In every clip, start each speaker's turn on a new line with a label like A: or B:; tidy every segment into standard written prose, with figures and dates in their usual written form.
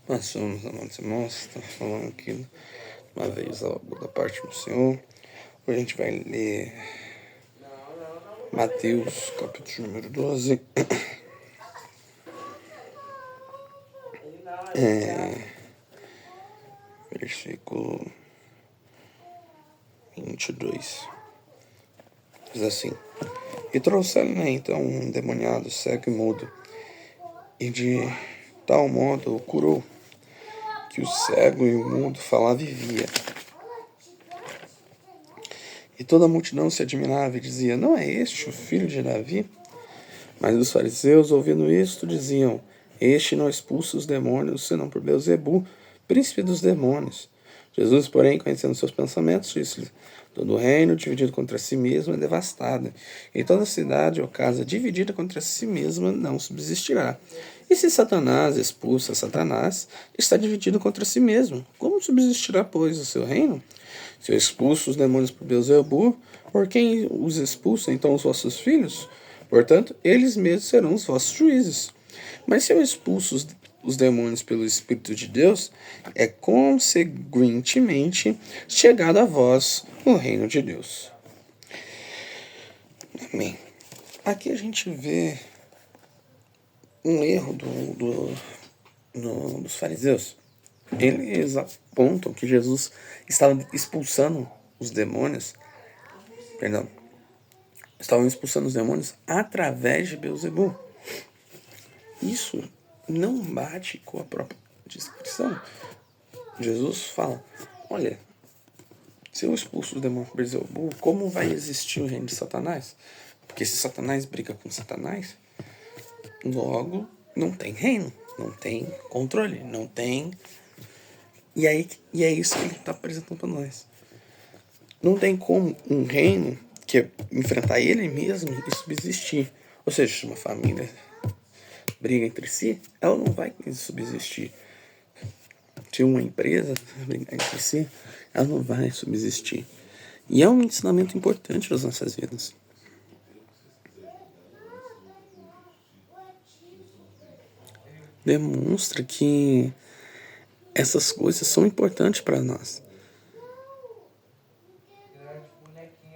A: Nós somos amados irmãos, está falando aqui uma vez algo da parte do Senhor. Hoje a gente vai ler Mateus, capítulo número 12. Versículo 22. Diz assim: E trouxeram-lhe então um endemoniado, cego e mudo, e de tal modo o curou, que o cego e o mudo falava e via. E toda a multidão se admirava e dizia: Não é este o filho de Davi? Mas os fariseus, ouvindo isto, diziam: Este não expulsa os demônios, senão por Beelzebu, príncipe dos demônios. Jesus, porém, conhecendo seus pensamentos, disse-lhe: Todo reino dividido contra si mesmo é devastado, e toda cidade ou casa dividida contra si mesma não subsistirá. E se Satanás expulsa Satanás, está dividido contra si mesmo. Como subsistirá, pois, o seu reino? Se eu expulso os demônios por Beelzebu, por quem os expulsa, então, os vossos filhos? Portanto, eles mesmos serão os vossos juízes. Mas se eu expulso os demônios pelo Espírito de Deus, é consequentemente chegado a vós o reino de Deus. Amém. Aqui a gente vê um erro dos fariseus. Eles apontam que Jesus estava expulsando os demônios, estavam expulsando os demônios através de Beelzebu. Isso não bate com a própria descrição. Jesus fala: olha, se eu expulso os demônios por Beelzebu, como vai existir o reino de Satanás? Porque se Satanás briga com Satanás, logo não tem reino, não tem controle, não tem... E é isso que ele está apresentando para nós. Não tem como um reino que é enfrentar ele mesmo e subsistir. Ou seja, se uma família briga entre si, ela não vai subsistir. Se uma empresa brigar entre si, ela não vai subsistir. E é um ensinamento importante das nossas vidas. Demonstra que essas coisas são importantes para nós.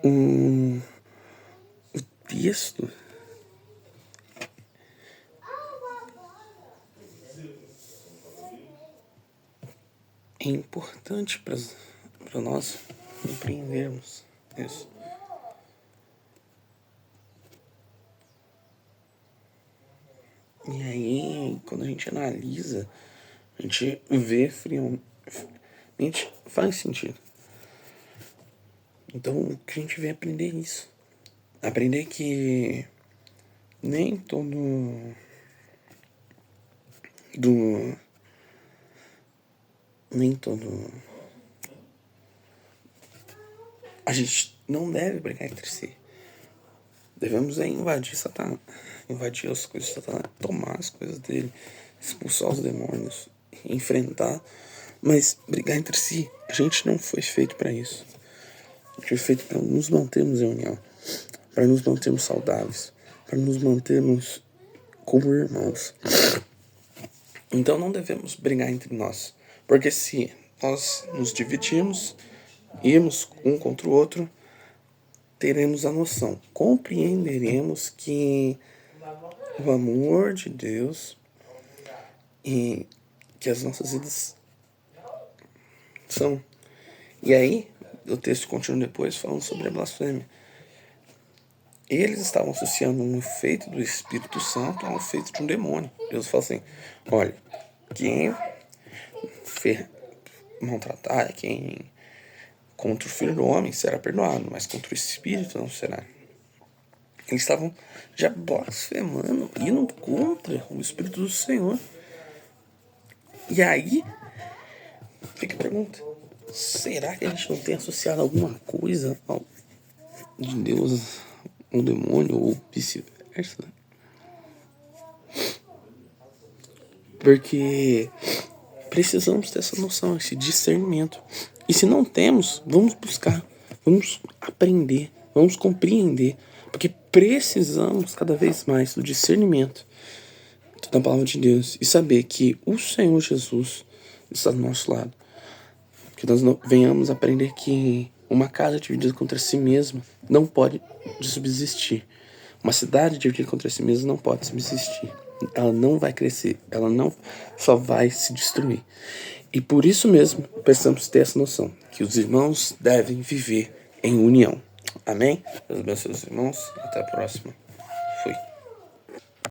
A: O texto é importante para nós compreendermos isso. E aí, quando a gente analisa, a gente vê friamente, faz sentido. Então, o que a gente vem aprender é isso. Aprender que nem todo a gente não deve brigar entre si. Devemos invadir Satanás, invadir as coisas de Satanás, tomar as coisas dele, expulsar os demônios, enfrentar. Mas brigar entre si, a gente não foi feito para isso. A gente foi feito para nos mantermos em união, para nos mantermos saudáveis, para nos mantermos como irmãos. Então não devemos brigar entre nós, porque se nós nos dividirmos, irmos um contra o outro, teremos a noção, compreenderemos que o amor de Deus e que as nossas vidas são. E aí, o texto continua depois falando sobre a blasfêmia. Eles estavam associando um efeito do Espírito Santo a um efeito de um demônio. Deus fala assim: olha, quem maltratar, quem contra o Filho do Homem será perdoado, mas contra o Espírito não será. Eles estavam já blasfemando, indo contra o Espírito do Senhor. E aí, fica a pergunta: será que a gente não tem associado alguma coisa de Deus, um demônio, ou vice-versa? Porque precisamos ter essa noção, esse discernimento. E se não temos, vamos buscar, vamos aprender, vamos compreender. Porque precisamos cada vez mais do discernimento da palavra de Deus e saber que o Senhor Jesus está do nosso lado. Que nós venhamos aprender que uma casa dividida contra si mesma não pode subsistir. Uma cidade dividida contra si mesma não pode subsistir. Ela não vai crescer, ela não só vai se destruir. E por isso mesmo precisamos ter essa noção, que os irmãos devem viver em união. Amém? Deus abençoe os irmãos. Até a próxima.